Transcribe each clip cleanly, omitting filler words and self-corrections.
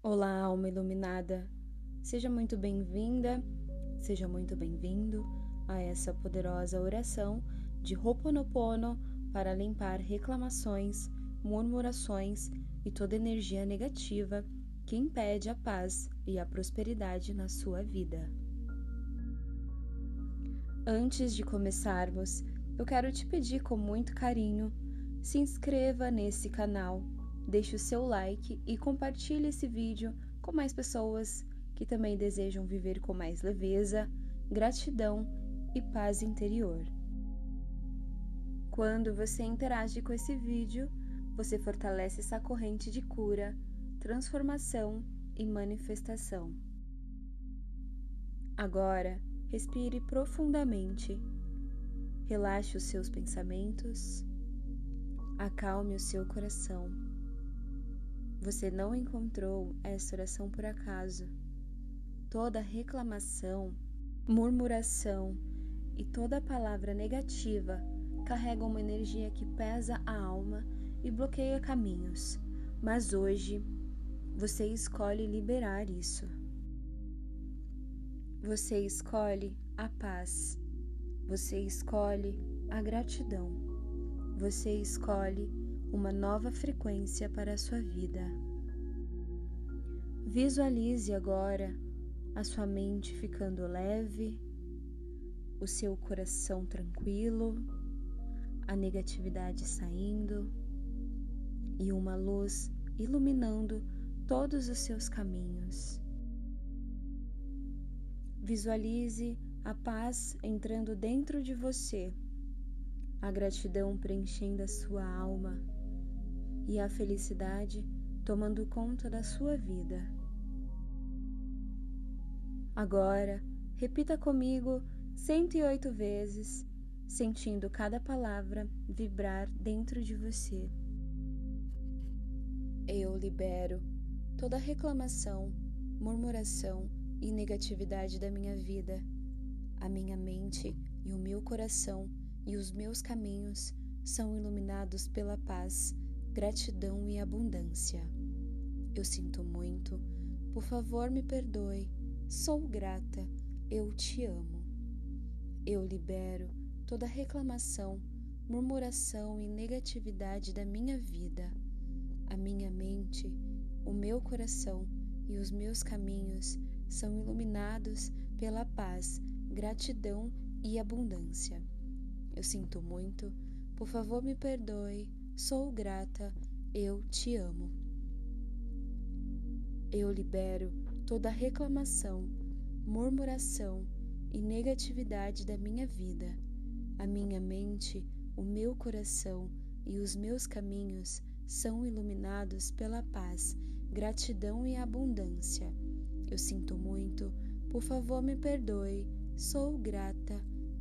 Olá, alma iluminada. Seja muito bem-vinda, seja muito bem-vindo a essa poderosa oração de Ho'oponopono para limpar reclamações, murmurações e toda energia negativa que impede a paz e a prosperidade na sua vida. Antes de começarmos, eu quero te pedir com muito carinho, se inscreva nesse canal, deixe o seu like e compartilhe esse vídeo com mais pessoas que também desejam viver com mais leveza, gratidão e paz interior. Quando você interage com esse vídeo, você fortalece essa corrente de cura, transformação e manifestação. Agora, respire profundamente, relaxe os seus pensamentos, acalme o seu coração. Você não encontrou essa oração por acaso. Toda reclamação, murmuração e toda palavra negativa carrega uma energia que pesa a alma e bloqueia caminhos. Mas hoje, você escolhe liberar isso. Você escolhe a paz. Você escolhe a gratidão. Você escolhe uma nova frequência para a sua vida. Visualize agora a sua mente ficando leve, o seu coração tranquilo, a negatividade saindo e uma luz iluminando todos os seus caminhos. Visualize a paz entrando dentro de você, a gratidão preenchendo a sua alma e a felicidade tomando conta da sua vida. Agora, repita comigo 108 vezes, sentindo cada palavra vibrar dentro de você. Eu libero toda reclamação, murmuração e negatividade da minha vida. A minha mente e o meu coração e os meus caminhos são iluminados pela paz, gratidão e abundância. Eu sinto muito, por favor me perdoe, sou grata, eu te amo. Eu libero toda reclamação, murmuração e negatividade da minha vida. A minha mente, o meu coração e os meus caminhos são iluminados pela paz, gratidão e abundância. Eu sinto muito, por favor me perdoe, sou grata, eu te amo. Eu libero toda reclamação, murmuração e negatividade da minha vida. A minha mente, o meu coração e os meus caminhos são iluminados pela paz, gratidão e abundância. Eu sinto muito, por favor me perdoe, sou grata,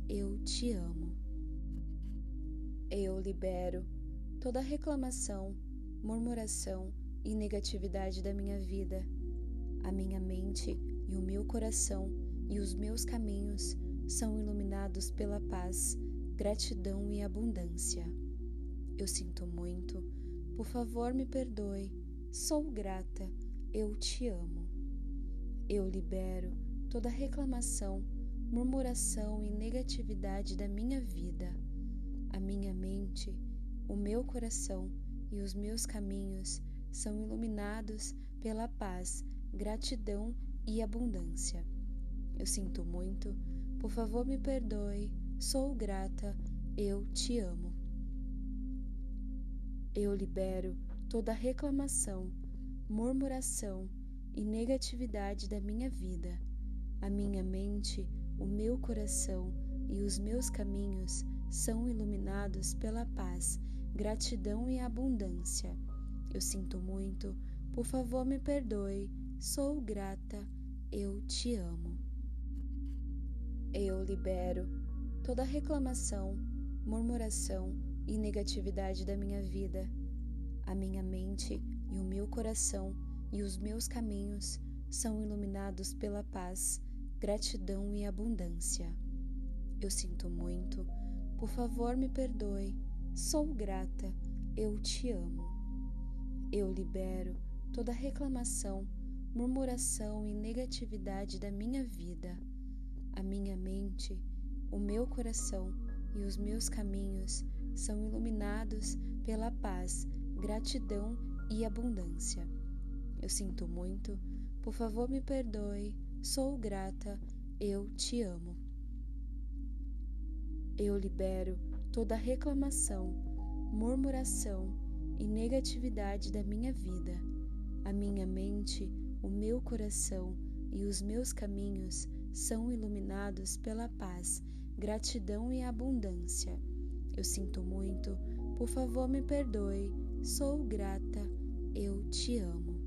eu te amo. Eu libero toda reclamação, murmuração e negatividade da minha vida. A minha mente e o meu coração e os meus caminhos são iluminados pela paz, gratidão e abundância. Eu sinto muito, por favor me perdoe, sou grata, eu te amo. Eu libero toda reclamação, murmuração e negatividade da minha vida. A minha mente, o meu coração e os meus caminhos são iluminados pela paz, gratidão e abundância. Eu sinto muito, por favor me perdoe, sou grata, eu te amo. Eu libero toda reclamação, murmuração e negatividade da minha vida. A minha mente, o meu coração e os meus caminhos são iluminados pela paz, gratidão e abundância. Eu sinto muito, por favor me perdoe, sou grata, eu te amo. Eu libero toda reclamação, murmuração e negatividade da minha vida. A minha mente e o meu coração e os meus caminhos são iluminados pela paz, gratidão e abundância. Eu sinto muito, por favor me perdoe, sou grata, eu te amo. Eu libero toda reclamação, murmuração e negatividade da minha vida. A minha mente, o meu coração e os meus caminhos são iluminados pela paz, gratidão e abundância. Eu sinto muito, por favor me perdoe, sou grata, eu te amo. Eu libero toda reclamação, murmuração e negatividade da minha vida. A minha mente, o meu coração e os meus caminhos são iluminados pela paz, gratidão e abundância. Eu sinto muito, por favor me perdoe, sou grata, eu te amo.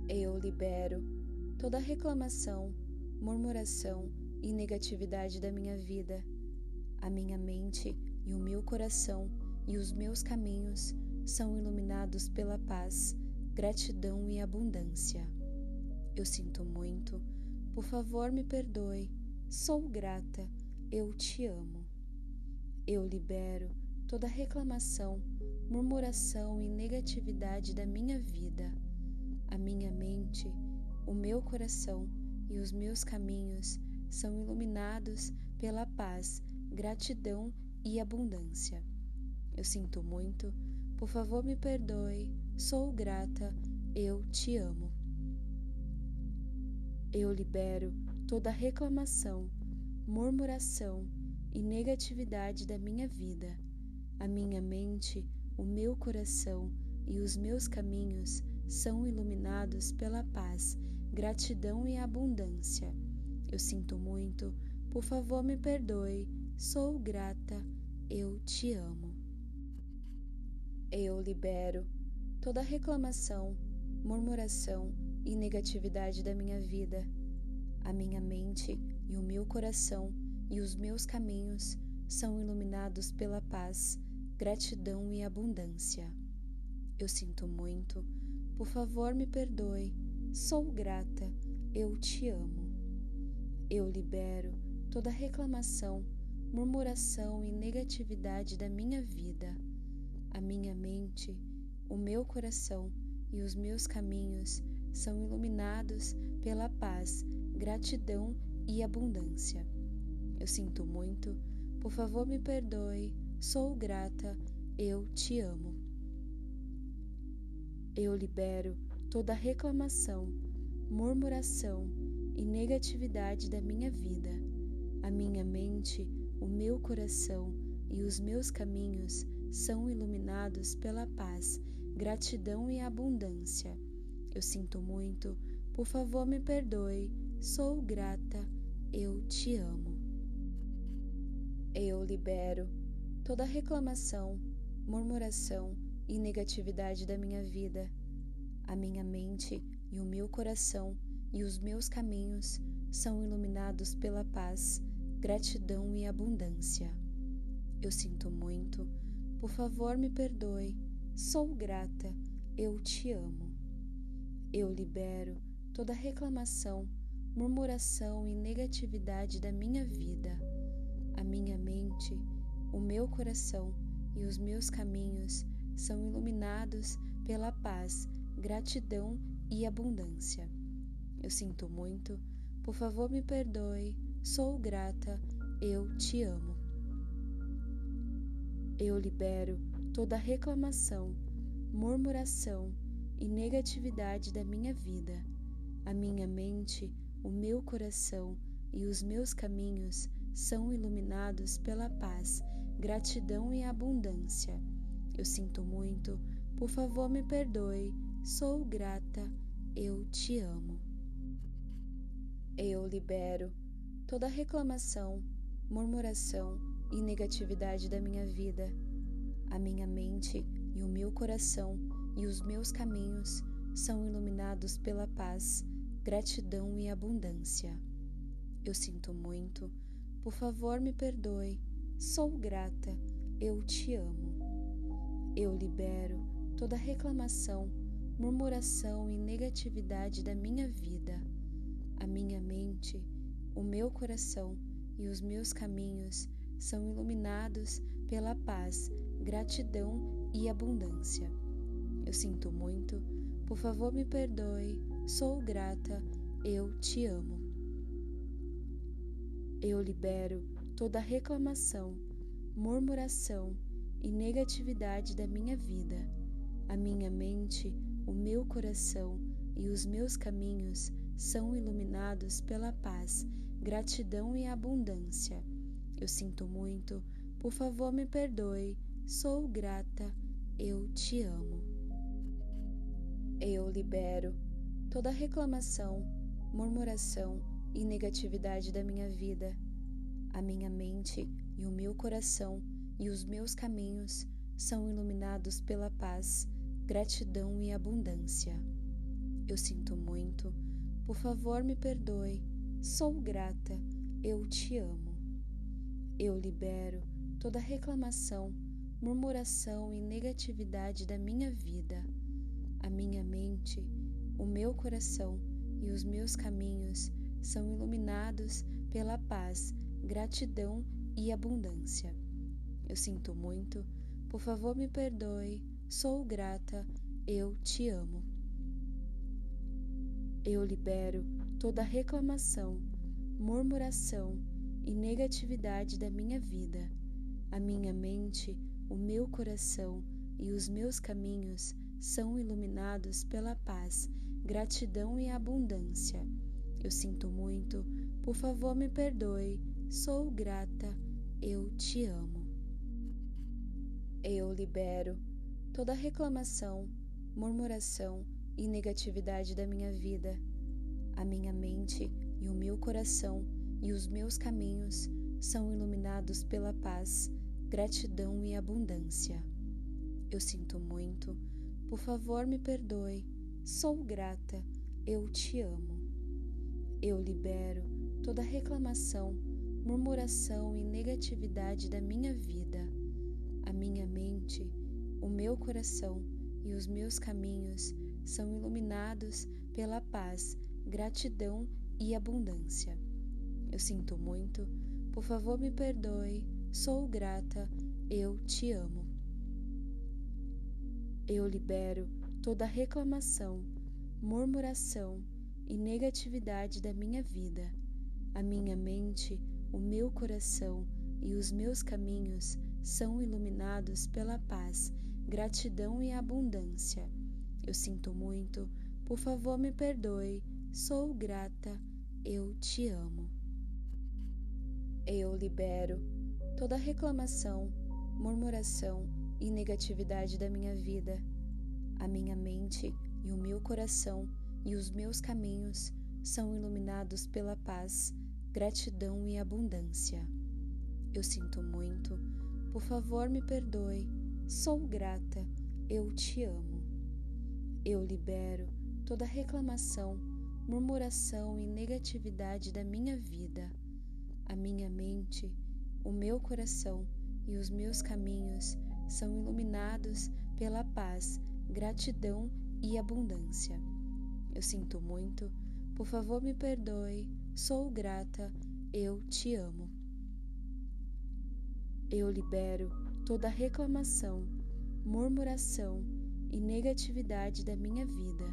Eu libero toda reclamação, murmuração e negatividade da minha vida. A minha mente e o meu coração e os meus caminhos são iluminados pela paz, gratidão e abundância. Eu sinto muito, por favor me perdoe, sou grata, eu te amo. Eu libero toda reclamação, murmuração e negatividade da minha vida. A minha mente, o meu coração e os meus caminhos são iluminados pela paz, gratidão e abundância. Eu sinto muito, por favor me perdoe, sou grata, eu te amo. Eu libero toda reclamação, murmuração e negatividade da minha vida. A minha mente, o meu coração e os meus caminhos são iluminados pela paz, gratidão e abundância. Eu sinto muito, por favor me perdoe, sou grata, eu te amo. Eu libero toda reclamação, murmuração e negatividade da minha vida. A minha mente e o meu coração e os meus caminhos são iluminados pela paz, gratidão e abundância. Eu sinto muito, por favor me perdoe, sou grata, eu te amo. Eu libero toda reclamação, murmuração e negatividade da minha vida. A minha mente, o meu coração e os meus caminhos são iluminados pela paz, gratidão e abundância. Eu sinto muito, por favor me perdoe, sou grata, eu te amo. Eu libero toda reclamação, murmuração e negatividade da minha vida. A minha mente, o meu coração e os meus caminhos são iluminados pela paz, gratidão e abundância. Eu sinto muito, por favor me perdoe, sou grata, eu te amo. Eu libero toda reclamação, murmuração e negatividade da minha vida. A minha mente e o meu coração e os meus caminhos são iluminados pela paz, gratidão e abundância. Eu sinto muito, por favor me perdoe, sou grata, eu te amo. Eu libero toda reclamação, murmuração e negatividade da minha vida. A minha mente, o meu coração e os meus caminhos são iluminados pela paz, gratidão e abundância. Eu sinto muito, por favor me perdoe, sou grata, eu te amo. Eu libero toda reclamação, murmuração e negatividade da minha vida. A minha mente, o meu coração e os meus caminhos são iluminados pela paz, gratidão e abundância. Eu sinto muito, por favor me perdoe, sou grata, eu te amo. Eu libero toda reclamação, murmuração e negatividade da minha vida. A minha mente e o meu coração e os meus caminhos são iluminados pela paz, gratidão e abundância. Eu sinto muito, por favor me perdoe, sou grata, eu te amo. Eu libero toda reclamação, murmuração e negatividade da minha vida. A minha mente, o meu coração e os meus caminhos são iluminados pela paz, gratidão e abundância. Eu sinto muito, por favor me perdoe, sou grata, eu te amo. Eu libero toda reclamação, murmuração e negatividade da minha vida. A minha mente, o meu coração e os meus caminhos são iluminados pela paz, gratidão e abundância. Eu sinto muito, por favor me perdoe, sou grata, eu te amo. Eu libero toda reclamação, murmuração e negatividade da minha vida. A minha mente e o meu coração e os meus caminhos são iluminados pela paz, gratidão e abundância. Eu sinto muito, por favor me perdoe, sou grata, eu te amo. Eu libero toda reclamação, murmuração e negatividade da minha vida. A minha mente, o meu coração e os meus caminhos são iluminados pela paz, gratidão e abundância. Eu sinto muito, por favor me perdoe, sou grata, eu te amo. Eu libero toda reclamação, murmuração e negatividade da minha vida. A minha mente, o meu coração e os meus caminhos são iluminados pela paz, gratidão e abundância. Eu sinto muito, por favor me perdoe, sou grata, eu te amo. Eu libero toda reclamação, murmuração e negatividade da minha vida. A minha mente e o meu coração e os meus caminhos são iluminados pela paz, gratidão e abundância. Eu sinto muito, por favor me perdoe, sou grata, eu te amo. Eu libero toda reclamação, murmuração e negatividade da minha vida. A minha mente, o meu coração e os meus caminhos são iluminados pela paz, gratidão e abundância. Eu sinto muito, por favor me perdoe, sou grata, eu te amo. Eu libero toda reclamação, murmuração e negatividade da minha vida. A minha mente, o meu coração e os meus caminhos são iluminados pela paz, gratidão e abundância. Eu sinto muito, por favor me perdoe, sou grata, eu te amo. Eu libero toda reclamação, murmuração e negatividade da minha vida. A minha mente e o meu coração e os meus caminhos são iluminados pela paz, gratidão e abundância. Eu sinto muito, por favor me perdoe, sou grata, eu te amo. Eu libero toda reclamação, murmuração e negatividade da minha vida. A minha mente, o meu coração e os meus caminhos são iluminados pela paz, gratidão e abundância. Eu sinto muito, por favor me perdoe, sou grata, eu te amo. Eu libero toda reclamação, murmuração e negatividade da minha vida.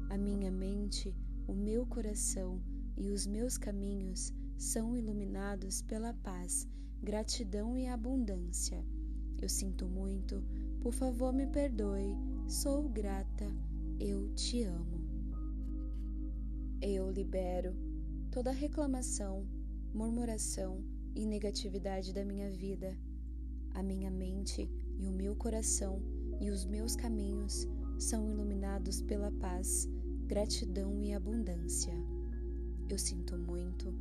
A minha mente, o meu coração e os meus caminhos são iluminados pela paz, gratidão e abundância. Eu sinto muito, por favor me perdoe, sou grata, eu te amo. Eu libero toda reclamação, murmuração e negatividade da minha vida. A minha mente e o meu coração e os meus caminhos são iluminados pela paz, gratidão e abundância. Eu sinto muito,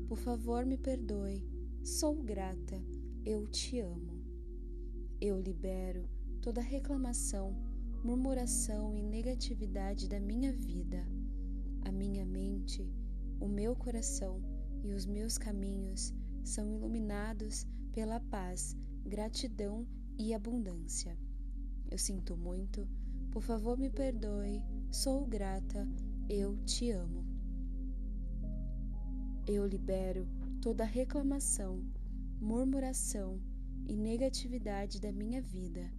por favor me perdoe, sou grata, eu te amo. Eu libero toda reclamação, murmuração e negatividade da minha vida. A minha mente, o meu coração e os meus caminhos são iluminados pela paz, gratidão e abundância. Eu sinto muito, por favor me perdoe, sou grata, eu te amo. Eu libero toda reclamação, murmuração e negatividade da minha vida.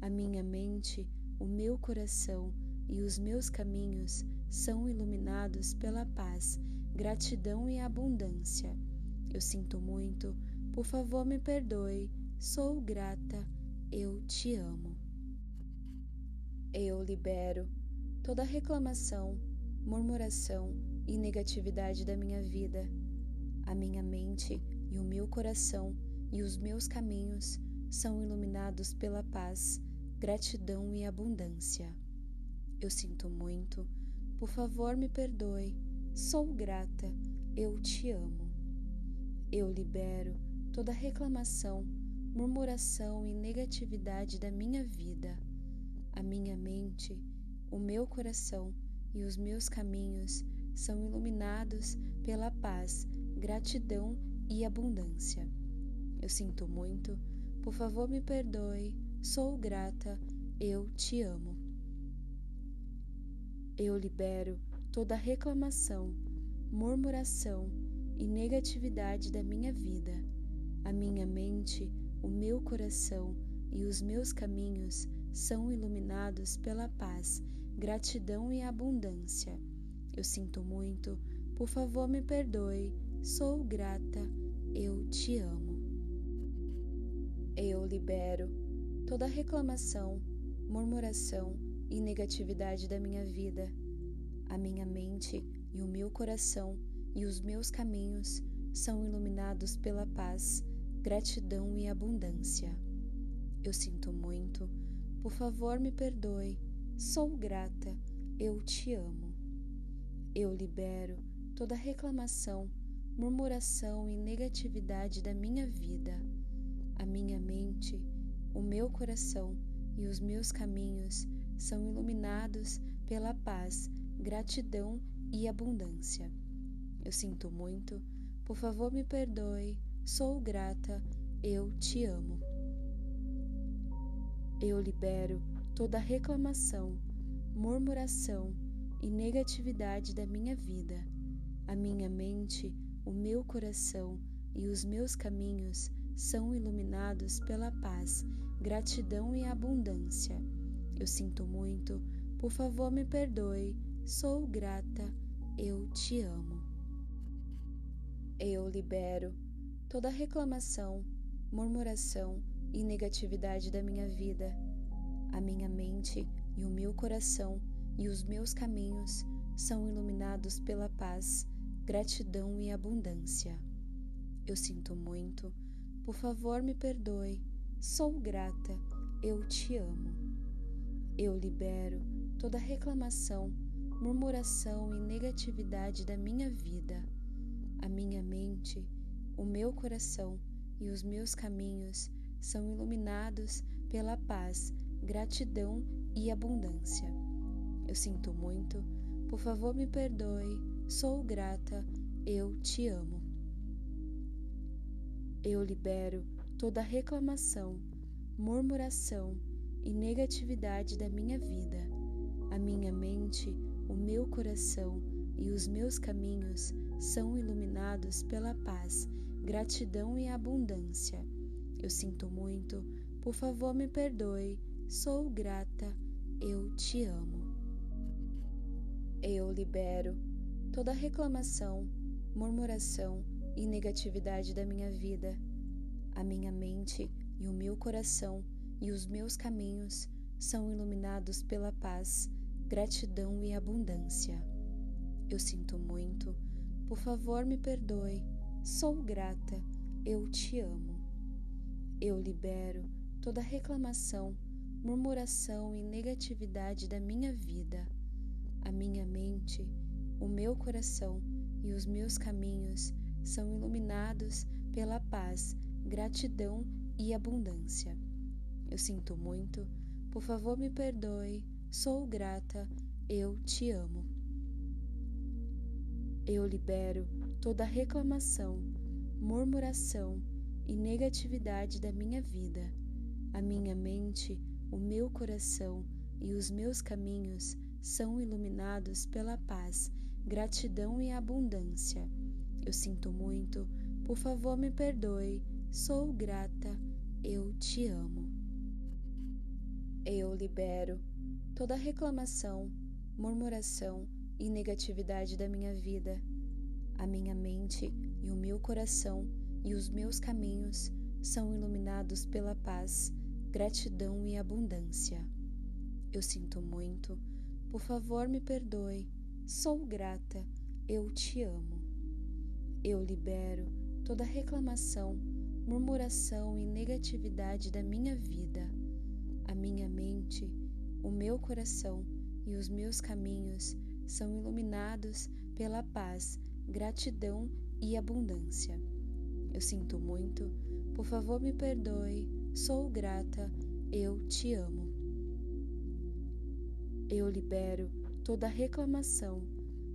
A minha mente, o meu coração e os meus caminhos são iluminados pela paz, gratidão e abundância. Eu sinto muito, por favor me perdoe, sou grata, eu te amo. Eu libero toda reclamação, murmuração e negatividade da minha vida. A minha mente e o meu coração e os meus caminhos são iluminados pela paz, gratidão e abundância. Eu sinto muito, por favor me perdoe, sou grata, eu te amo. Eu libero toda reclamação, murmuração e negatividade da minha vida. A minha mente, o meu coração e os meus caminhos são iluminados pela paz, gratidão e abundância. Eu sinto muito, por favor me perdoe, sou grata, eu te amo. Eu libero toda reclamação, murmuração e negatividade da minha vida. A minha mente, o meu coração e os meus caminhos são iluminados pela paz, gratidão e abundância. Eu sinto muito, por favor me perdoe, sou grata, eu te amo. Eu libero toda reclamação, murmuração e negatividade da minha vida. A minha mente e o meu coração e os meus caminhos são iluminados pela paz, gratidão e abundância. Eu sinto muito, por favor me perdoe, sou grata, eu te amo. Eu libero toda reclamação, murmuração e negatividade da minha vida. A minha mente, o meu coração e os meus caminhos são iluminados pela paz, gratidão e abundância. Eu sinto muito, por favor me perdoe, sou grata, eu te amo. Eu libero toda reclamação, murmuração e negatividade da minha vida. A minha mente, o meu coração e os meus caminhos são iluminados pela paz, gratidão e abundância. Eu sinto muito, por favor me perdoe, sou grata, eu te amo. Eu libero toda reclamação, murmuração e negatividade da minha vida. A minha mente e o meu coração e os meus caminhos são iluminados pela paz, gratidão e abundância. Eu sinto muito, por favor me perdoe, sou grata, eu te amo. Eu libero toda reclamação, murmuração e negatividade da minha vida. A minha mente, o meu coração e os meus caminhos são iluminados pela paz, gratidão e abundância. Eu sinto muito, por favor me perdoe, sou grata, eu te amo. Eu libero toda reclamação, murmuração e negatividade da minha vida. A minha mente, o meu coração e os meus caminhos são iluminados pela paz, gratidão e abundância. Eu sinto muito, por favor me perdoe, sou grata, eu te amo. Eu libero toda reclamação, murmuração e negatividade da minha vida. A minha mente e o meu coração e os meus caminhos são iluminados pela paz, gratidão e abundância. Eu sinto muito, por favor me perdoe, sou grata, eu te amo. Eu libero toda reclamação, murmuração e negatividade da minha vida. A minha mente, o meu coração e os meus caminhos são iluminados pela paz, gratidão e abundância. Eu sinto muito, por favor me perdoe, sou grata, eu te amo. Eu libero toda reclamação, murmuração e negatividade da minha vida. A minha mente, o meu coração e os meus caminhos são iluminados pela paz, gratidão e abundância. Eu sinto muito, por favor me perdoe, sou grata, eu te amo. Eu libero toda reclamação, murmuração e negatividade da minha vida. A minha mente e o meu coração e os meus caminhos são iluminados pela paz, gratidão e abundância. Eu sinto muito, por favor me perdoe, sou grata, eu te amo. Eu libero toda reclamação, murmuração e negatividade da minha vida. A minha mente, o meu coração e os meus caminhos são iluminados pela paz, gratidão e abundância. Eu sinto muito, por favor me perdoe, sou grata, eu te amo. Eu libero toda reclamação,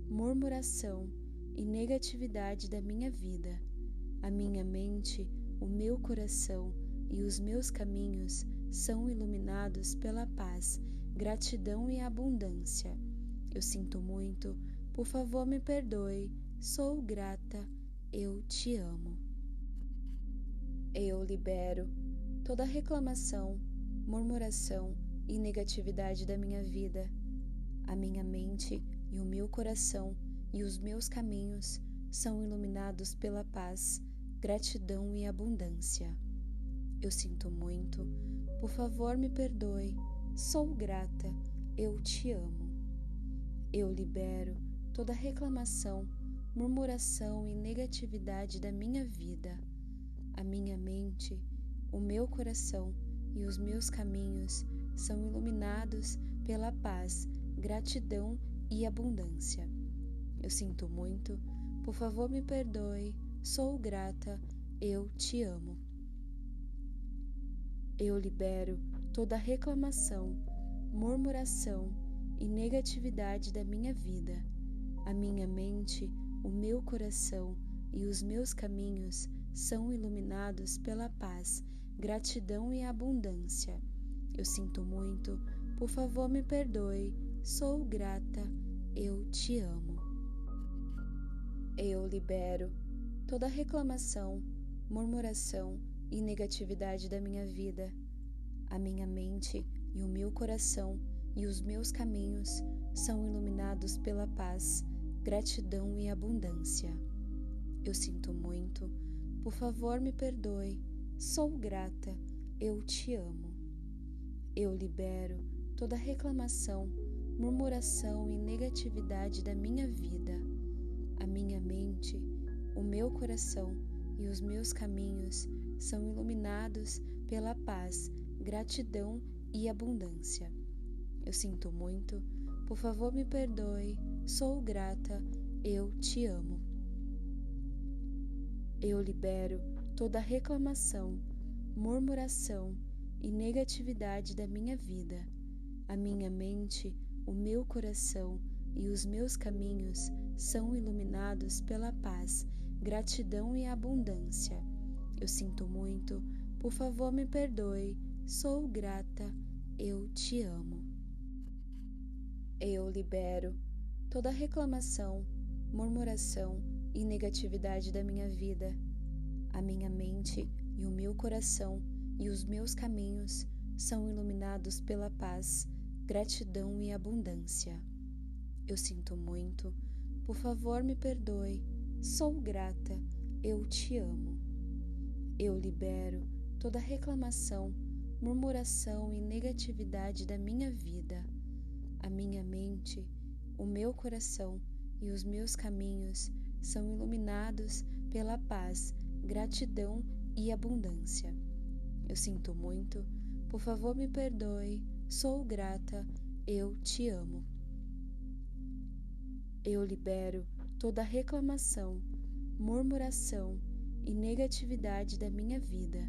murmuração e negatividade da minha vida. A minha mente, o meu coração e os meus caminhos são iluminados pela paz, gratidão e abundância. Eu sinto muito, por favor me perdoe, sou grata, eu te amo. Eu libero toda reclamação, murmuração e negatividade da minha vida. A minha mente e o meu coração e os meus caminhos são iluminados pela paz, gratidão e abundância. Eu sinto muito, por favor me perdoe, sou grata, eu te amo. Eu libero toda reclamação, murmuração e negatividade da minha vida. A minha mente, o meu coração e os meus caminhos são iluminados pela paz, gratidão e abundância. Eu sinto muito, por favor me perdoe, sou grata, eu te amo. Eu libero toda reclamação, murmuração e negatividade da minha vida. A minha mente, o meu coração e os meus caminhos são iluminados pela paz, gratidão e abundância. Eu sinto muito, por favor me perdoe, sou grata, eu te amo. Eu libero toda reclamação, murmuração e negatividade da minha vida. A minha mente e o meu coração e os meus caminhos são iluminados pela paz, gratidão e abundância. Eu sinto muito, por favor me perdoe, sou grata, eu te amo. Eu libero toda reclamação, murmuração e negatividade da minha vida. A minha mente, o meu coração e os meus caminhos são iluminados pela paz, gratidão e abundância. Eu sinto muito, por favor me perdoe, sou grata, eu te amo. Eu libero toda reclamação, murmuração e negatividade da minha vida. A minha mente, o meu coração e os meus caminhos são iluminados pela paz, gratidão e abundância. Eu sinto muito, por favor me perdoe, sou grata, eu te amo. Eu libero toda reclamação, murmuração e negatividade da minha vida. A minha mente e o meu coração e os meus caminhos são iluminados pela paz, gratidão e abundância. Eu sinto muito, por favor me perdoe, sou grata, eu te amo. Eu libero toda reclamação, murmuração e negatividade da minha vida. A minha mente, o meu coração e os meus caminhos são iluminados pela paz, gratidão e abundância. Eu sinto muito, por favor me perdoe, sou grata, eu te amo. Eu libero toda reclamação, murmuração e negatividade da minha vida.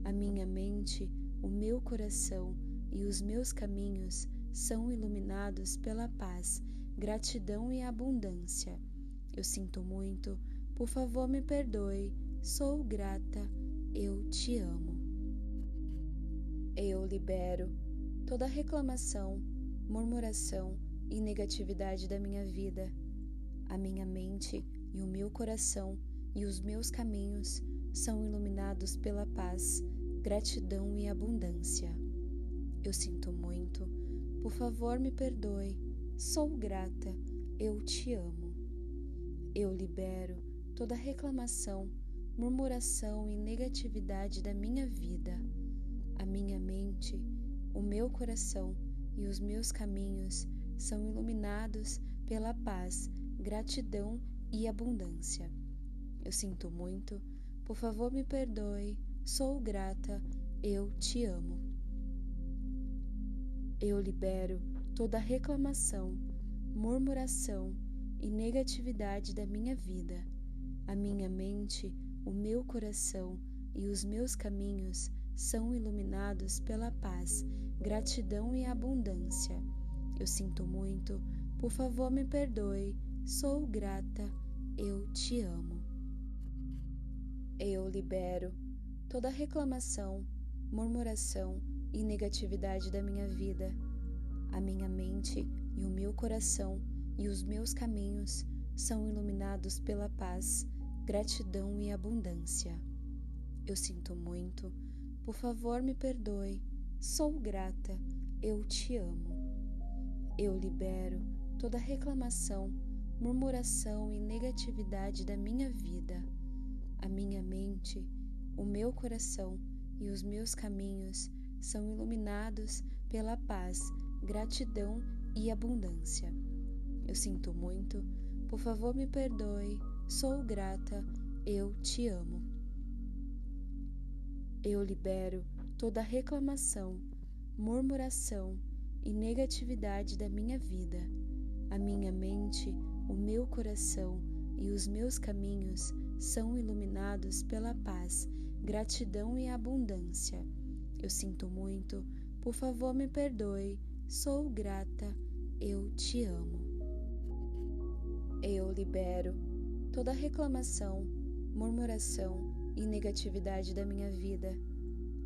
A minha mente, o meu coração e os meus caminhos são iluminados pela paz, gratidão e abundância. Eu sinto muito, por favor me perdoe, sou grata, eu te amo. Eu libero toda reclamação, murmuração e negatividade da minha vida. A minha mente e o meu coração e os meus caminhos são iluminados pela paz, gratidão e abundância. Eu sinto muito, por favor me perdoe, sou grata, eu te amo. Eu libero toda reclamação, murmuração e negatividade da minha vida. A minha mente, o meu coração e os meus caminhos são iluminados pela paz, gratidão e abundância. Eu sinto muito, por favor me perdoe, sou grata, eu te amo. Eu libero toda reclamação, murmuração e negatividade da minha vida. A minha mente, o meu coração e os meus caminhos são iluminados pela paz, gratidão e abundância. Eu sinto muito, por favor me perdoe, sou grata, eu te amo. Eu libero toda reclamação, murmuração e negatividade da minha vida. A minha mente e o meu coração e os meus caminhos são iluminados pela paz, gratidão e abundância. Eu sinto muito, por favor me perdoe, sou grata, eu te amo. Eu libero toda reclamação, murmuração e negatividade da minha vida. A minha mente, o meu coração e os meus caminhos são iluminados pela paz, gratidão e abundância. Eu sinto muito, por favor me perdoe, sou grata, eu te amo. Eu libero toda reclamação, murmuração e negatividade da minha vida. A minha mente, o meu coração e os meus caminhos são iluminados pela paz, gratidão e abundância. Eu sinto muito, por favor me perdoe, sou grata, eu te amo. Eu libero toda reclamação, murmuração e negatividade da minha vida.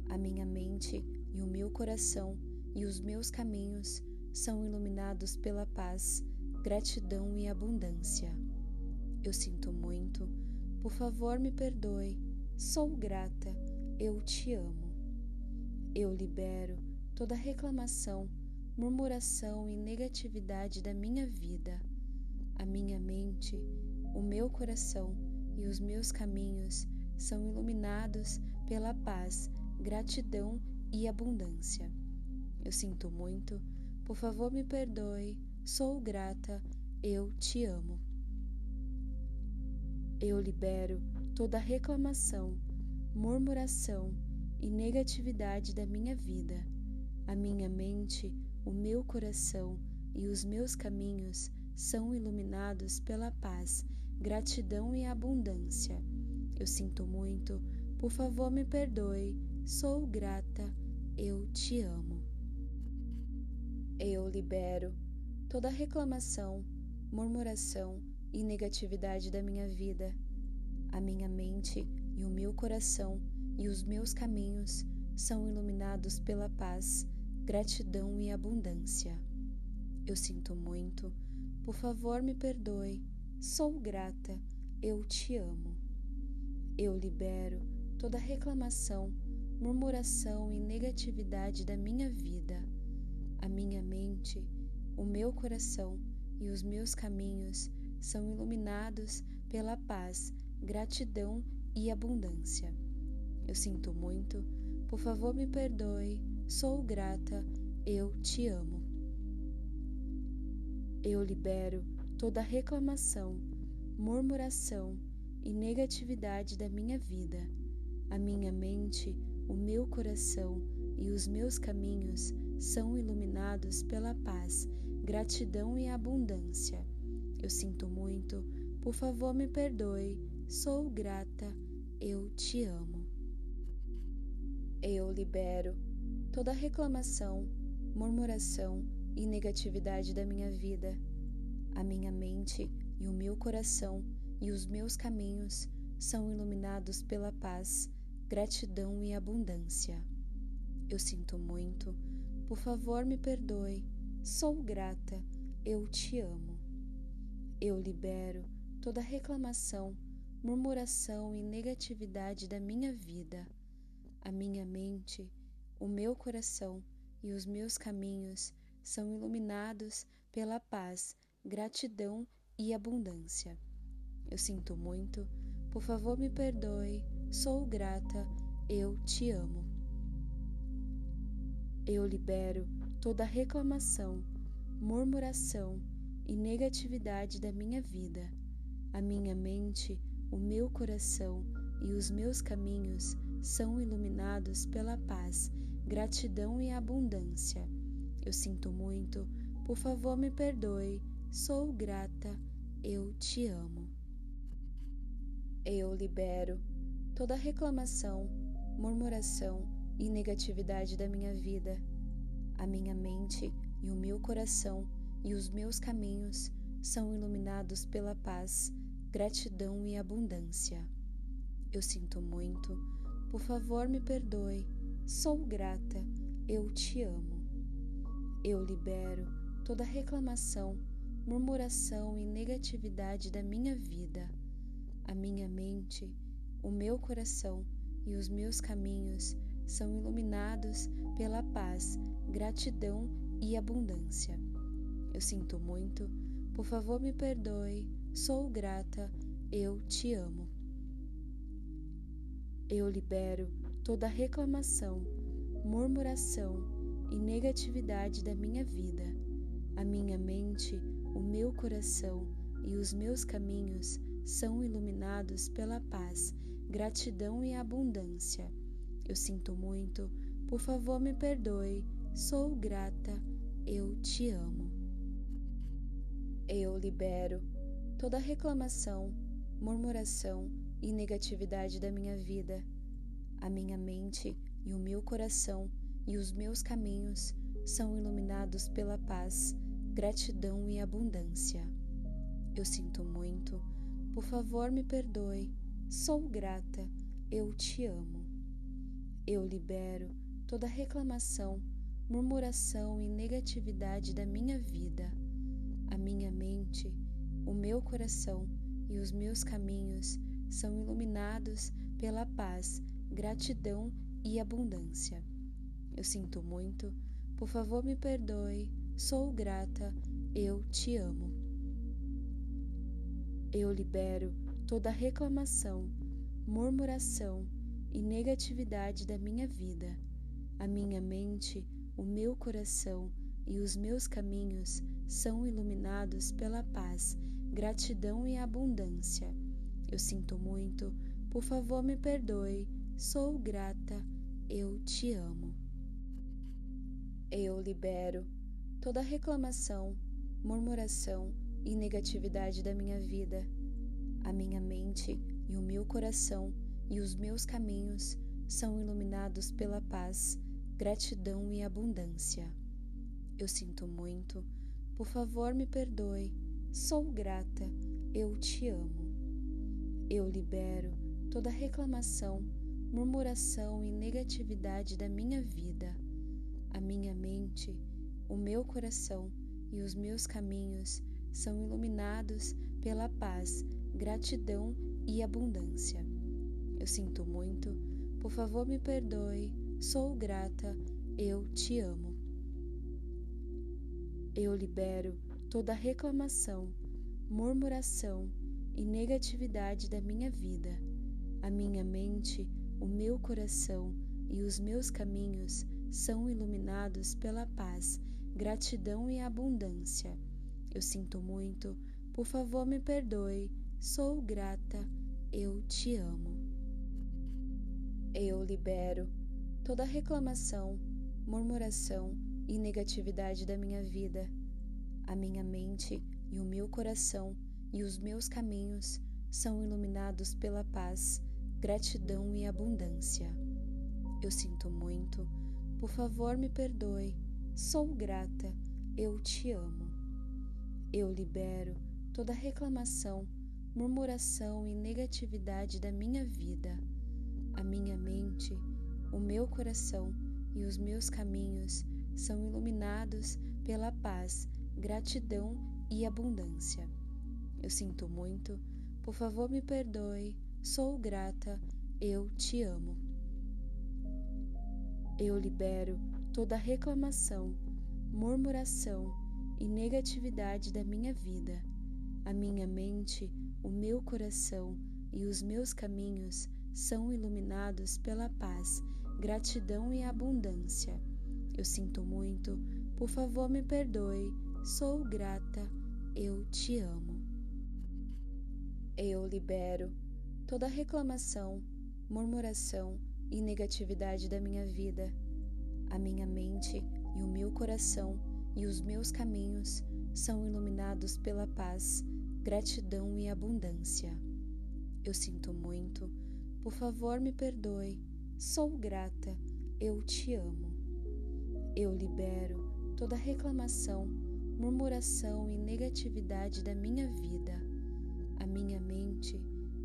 A minha mente e o meu coração e os meus caminhos são iluminados pela paz, gratidão e abundância. Eu sinto muito, por favor me perdoe, sou grata, eu te amo. Eu libero toda reclamação, murmuração e negatividade da minha vida. A minha mente, o meu coração e os meus caminhos são iluminados pela paz, gratidão e abundância. Eu sinto muito, por favor me perdoe, sou grata, eu te amo. Eu libero toda reclamação, murmuração e negatividade da minha vida. A minha mente, o meu coração e os meus caminhos são iluminados pela paz, gratidão e abundância. Eu sinto muito, por favor me perdoe, sou grata, eu te amo. Eu libero toda reclamação, murmuração e negatividade da minha vida. A minha mente e o meu coração e os meus caminhos são iluminados pela paz, gratidão e abundância. Eu sinto muito, por favor me perdoe, sou grata, eu te amo. Eu libero toda reclamação, murmuração e negatividade da minha vida. A minha mente, o meu coração e os meus caminhos são iluminados pela paz, gratidão e abundância. Eu sinto muito, por favor me perdoe, sou grata, eu te amo. Eu libero toda reclamação, murmuração e negatividade da minha vida. A minha mente, o meu coração e os meus caminhos são iluminados pela paz, gratidão e abundância. Eu sinto muito, por favor me perdoe, sou grata, eu te amo. Eu libero toda reclamação, murmuração e negatividade da minha vida. A minha mente e o meu coração e os meus caminhos são iluminados pela paz, gratidão e abundância. Eu sinto muito, por favor me perdoe, sou grata, eu te amo. Eu libero toda reclamação, murmuração e negatividade da minha vida. A minha mente, o meu coração e os meus caminhos são iluminados pela paz, gratidão e abundância. Eu sinto muito, por favor me perdoe, sou grata, eu te amo. Eu libero toda reclamação, murmuração e negatividade da minha vida. A minha mente, o meu coração e os meus caminhos são iluminados pela paz, gratidão e abundância. Eu sinto muito, por favor me perdoe, sou grata, eu te amo. Eu libero toda reclamação, murmuração e negatividade da minha vida. A minha mente e o meu coração e os meus caminhos são iluminados pela paz, gratidão e abundância. Eu sinto muito, por favor me perdoe, sou grata, eu te amo. Eu libero toda reclamação, murmuração e negatividade da minha vida. A minha mente, o meu coração e os meus caminhos são iluminados pela paz, gratidão e abundância. Eu sinto muito, por favor me perdoe, sou grata, eu te amo. Eu libero toda reclamação, murmuração e negatividade da minha vida. A minha mente, o meu coração e os meus caminhos são iluminados pela paz, gratidão e abundância. Eu sinto muito, por favor me perdoe, sou grata, eu te amo. Eu libero toda reclamação, murmuração e negatividade da minha vida. A minha mente e o meu coração e os meus caminhos são iluminados pela paz, gratidão e abundância. Eu sinto muito, por favor me perdoe, sou grata, eu te amo. Eu libero toda reclamação, murmuração e negatividade da minha vida. A minha mente, o meu coração e os meus caminhos são iluminados pela paz, gratidão e abundância. Eu sinto muito, por favor me perdoe, sou grata, eu te amo. Eu libero toda reclamação, murmuração e negatividade da minha vida. A minha mente, o meu coração e os meus caminhos são iluminados pela paz, gratidão e abundância. Eu sinto muito, por favor me perdoe, sou grata, eu te amo. Eu libero toda reclamação, murmuração e negatividade da minha vida. A minha mente e o meu coração e os meus caminhos são iluminados pela paz, gratidão e abundância. Eu sinto muito, por favor me perdoe, sou grata, eu te amo. Eu libero toda reclamação, murmuração e negatividade da minha vida. A minha mente, o meu coração e os meus caminhos são iluminados pela paz, gratidão e abundância. Eu sinto muito, por favor me perdoe, sou grata, eu te amo. Eu libero toda reclamação, murmuração e negatividade da minha vida. A minha mente, o meu coração e os meus caminhos são iluminados pela paz, gratidão e abundância. Eu sinto muito, por favor me perdoe, sou grata, eu te amo. Eu libero toda reclamação, murmuração e negatividade da minha vida. A minha mente e o meu coração e os meus caminhos são iluminados pela paz, gratidão e abundância. Eu sinto muito, por favor me perdoe, sou grata, eu te amo. Eu libero toda reclamação, murmuração e negatividade da minha vida. A minha mente, o meu coração e os meus caminhos são iluminados pela paz, gratidão e abundância. Eu sinto muito, por favor me perdoe, sou grata, eu te amo. Eu libero toda reclamação, murmuração e negatividade da minha vida. A minha mente, o meu coração e os meus caminhos são iluminados pela paz, gratidão e abundância. Eu sinto muito, por favor me perdoe, sou grata, eu te amo. Eu libero toda reclamação, murmuração e negatividade da minha vida. A minha mente e o meu coração e os meus caminhos são iluminados pela paz, gratidão e abundância. Eu sinto muito, por favor me perdoe, sou grata, eu te amo. Eu libero toda reclamação, murmuração e negatividade da minha vida. A minha mente,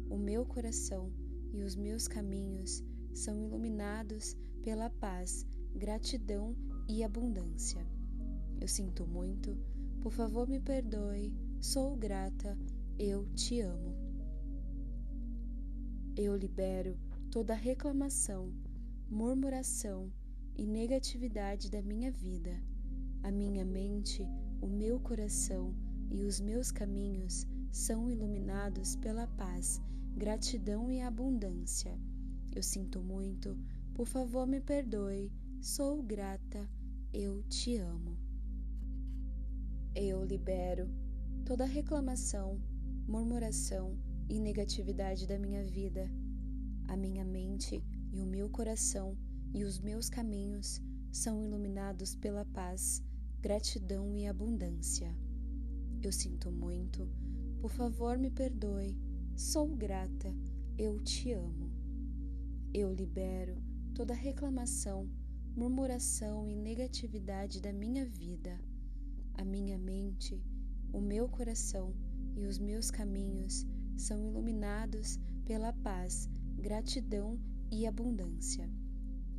o meu coração e os meus caminhos são iluminados pela paz, gratidão e abundância. Eu sinto muito, por favor me perdoe, sou grata, eu te amo. Eu libero toda reclamação, murmuração e negatividade da minha vida. A minha mente, o meu coração e os meus caminhos são iluminados pela paz, gratidão e abundância. Eu sinto muito, por favor me perdoe, sou grata, eu te amo. Eu libero toda reclamação, murmuração e negatividade da minha vida. A minha mente e o meu coração e os meus caminhos são iluminados pela paz, gratidão e abundância. Eu sinto muito, por favor me perdoe, sou grata, eu te amo. Eu libero toda reclamação, murmuração e negatividade da minha vida. A minha mente, o meu coração e os meus caminhos são iluminados pela paz, gratidão e abundância.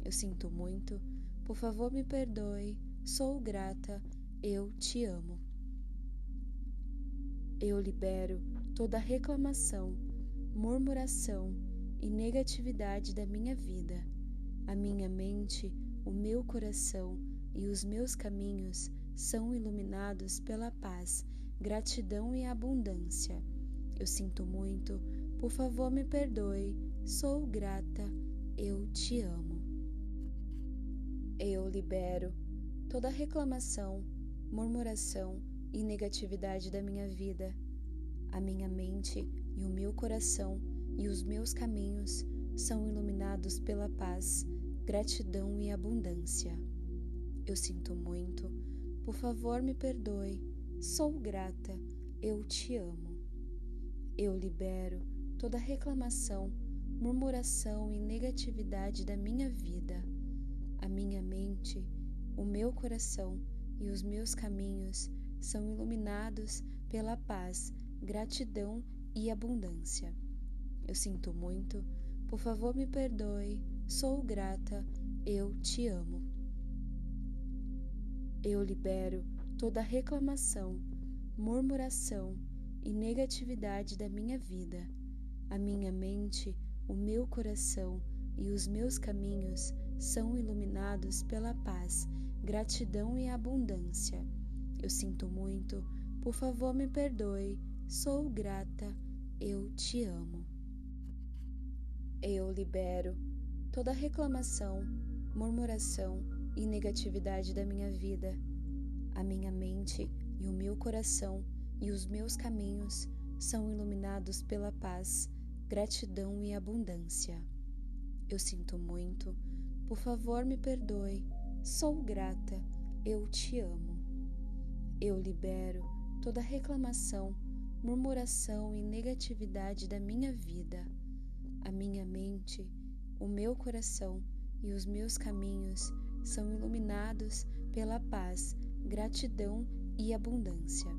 Eu sinto muito, por favor me perdoe, sou grata, eu te amo. Eu libero toda reclamação, murmuração e negatividade da minha vida. A minha mente, o meu coração e os meus caminhos são iluminados pela paz, gratidão e abundância. Eu sinto muito, por favor me perdoe, sou grata, eu te amo. Eu libero toda reclamação, murmuração e negatividade da minha vida. A minha mente e o meu coração e os meus caminhos são iluminados pela paz, gratidão e abundância. Eu sinto muito, por favor me perdoe, sou grata, eu te amo. Eu libero toda reclamação, murmuração e negatividade da minha vida. A minha mente, o meu coração e os meus caminhos são iluminados pela paz, gratidão e abundância. Eu sinto muito, por favor me perdoe, sou grata, eu te amo. Eu libero toda reclamação, murmuração e negatividade da minha vida. A minha mente, o meu coração e os meus caminhos são iluminados pela paz, gratidão e abundância. Eu sinto muito, por favor me perdoe, sou grata, eu te amo. Eu libero toda reclamação, murmuração e negatividade da minha vida. A minha mente e o meu coração e os meus caminhos são iluminados pela paz, gratidão e abundância. Eu sinto muito, por favor me perdoe, sou grata, eu te amo. Eu libero toda reclamação, murmuração e negatividade da minha vida. A minha mente, o meu coração e os meus caminhos são iluminados pela paz, gratidão e abundância.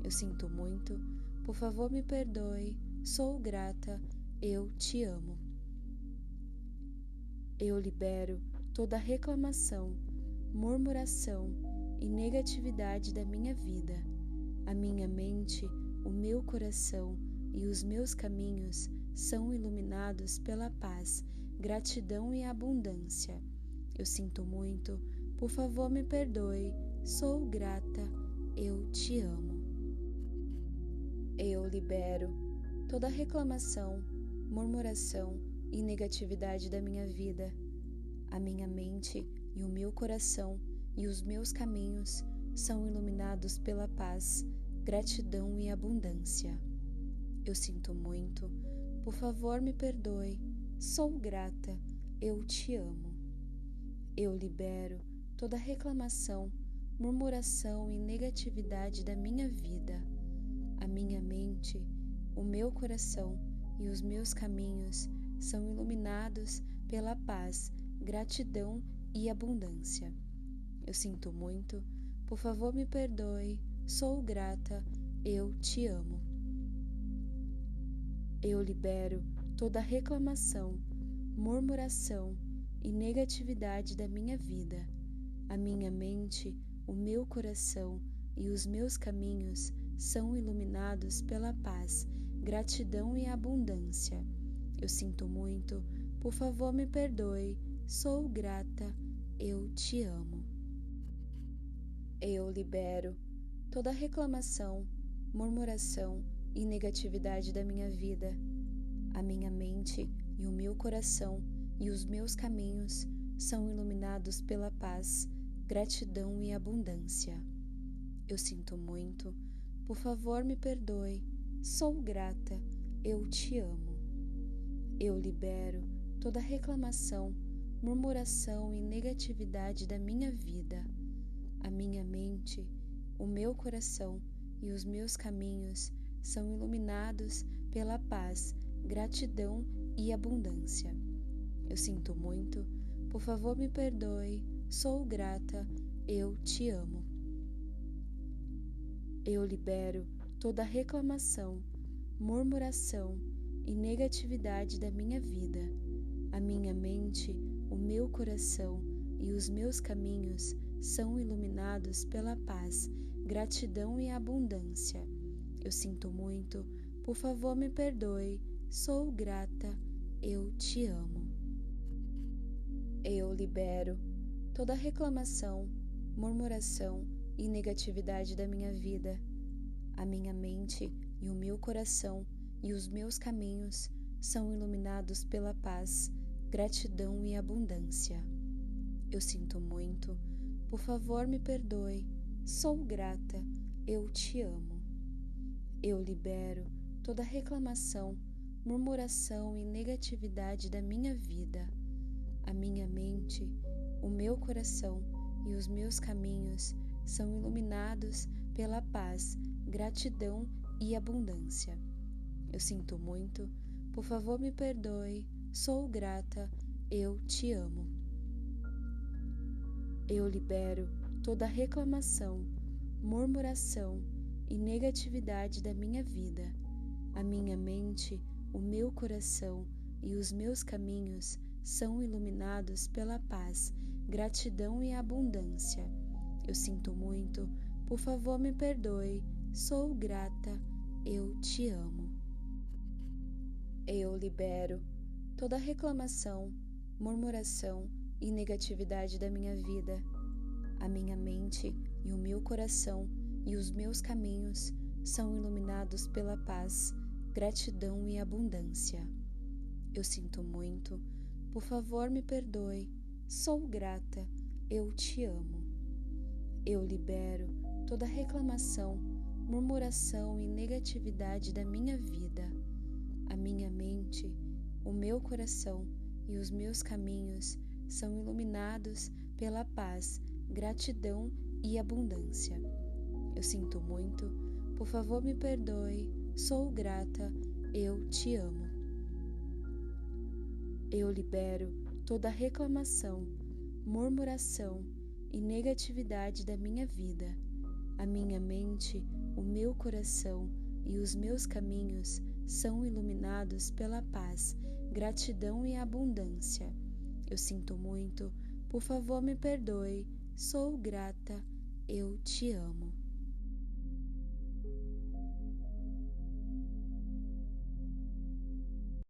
Eu sinto muito, por favor me perdoe, sou grata, eu te amo. Eu libero toda reclamação, murmuração e negatividade da minha vida. A minha mente, o meu coração e os meus caminhos são iluminados pela paz, gratidão e abundância. Eu sinto muito, por favor me perdoe, sou grata, eu te amo. Eu libero toda reclamação, murmuração e negatividade da minha vida. A minha mente e o meu coração e os meus caminhos são iluminados pela paz, gratidão e abundância. Eu sinto muito, por favor me perdoe, sou grata, eu te amo. Eu libero toda reclamação, murmuração e negatividade da minha vida. A minha mente, o meu coração e os meus caminhos são iluminados pela paz, gratidão e abundância. Eu sinto muito, por favor me perdoe, sou grata, eu te amo. Eu libero toda reclamação, murmuração e negatividade da minha vida. A minha mente, o meu coração e os meus caminhos são iluminados pela paz, gratidão e abundância. Eu sinto muito, por favor me perdoe, sou grata, eu te amo. Eu libero toda reclamação, murmuração e negatividade da minha vida. A minha mente e o meu coração e os meus caminhos são iluminados pela paz, gratidão e abundância. Eu sinto muito, por favor me perdoe, sou grata, eu te amo. Eu libero toda reclamação, murmuração e negatividade da minha vida. A minha mente, o meu coração e os meus caminhos são iluminados pela paz, gratidão e abundância. Eu sinto muito, por favor me perdoe, sou grata, eu te amo. Eu libero toda reclamação, murmuração e negatividade da minha vida. A minha mente, o meu coração e os meus caminhos são iluminados pela paz, gratidão e abundância. Eu sinto muito, por favor me perdoe, sou grata, eu te amo. Eu libero toda reclamação, murmuração e negatividade da minha vida. A minha mente e o meu coração e os meus caminhos são iluminados pela paz, gratidão e abundância. Eu sinto muito, por favor me perdoe, sou grata, eu te amo. Eu libero toda reclamação, murmuração e negatividade da minha vida. A minha mente, o meu coração e os meus caminhos são iluminados pela paz, gratidão e abundância. Eu sinto muito, por favor me perdoe, sou grata, eu te amo. Eu libero toda reclamação, murmuração e negatividade da minha vida. A minha mente, o meu coração e os meus caminhos são iluminados pela paz, gratidão e abundância. Eu sinto muito, por favor me perdoe, sou grata, eu te amo. Eu libero toda reclamação, murmuração e negatividade da minha vida. A minha mente e o meu coração e os meus caminhos são iluminados pela paz, gratidão e abundância. Eu sinto muito, por favor me perdoe, sou grata, eu te amo. Eu libero toda reclamação, murmuração e negatividade da minha vida. A minha mente, o meu coração e os meus caminhos são iluminados pela paz, gratidão e abundância. Eu sinto muito, por favor me perdoe, sou grata, eu te amo. Eu libero toda reclamação, murmuração e negatividade da minha vida. A minha mente, o meu coração e os meus caminhos são iluminados pela paz, gratidão e abundância. Eu sinto muito, por favor me perdoe, sou grata, eu te amo.